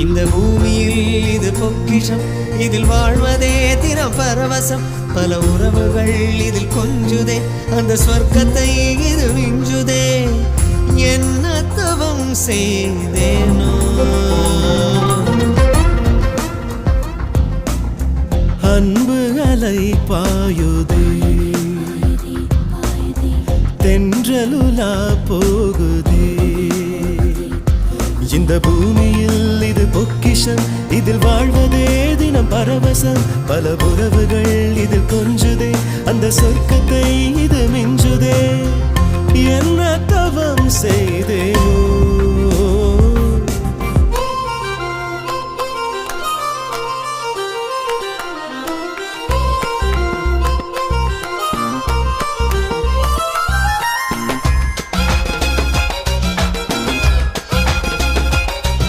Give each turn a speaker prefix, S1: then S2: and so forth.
S1: இந்த பூமியில் இது பொக்கிஷம், இதில் வாழ்வதே தினம் பரவசம். பல உறவுகள் இதில் கொஞ்சுதே, அந்த சொர்க்கத்தை இது மிஞ்சுதே. என்ன தவம் செய்தேனோ
S2: அன்பு அலை பாயுதே, தென்றலுலா போகுதே. இந்த பூமியில் இது பொக்கிஷம், இதில் வாழ்வதே தினம் பரவசம். பல உறவுகள் இதில் கொஞ்சுதே, அந்த சொர்க்கத்தை இது மிஞ்சுதே. என்ன தவம் செய்தேனோ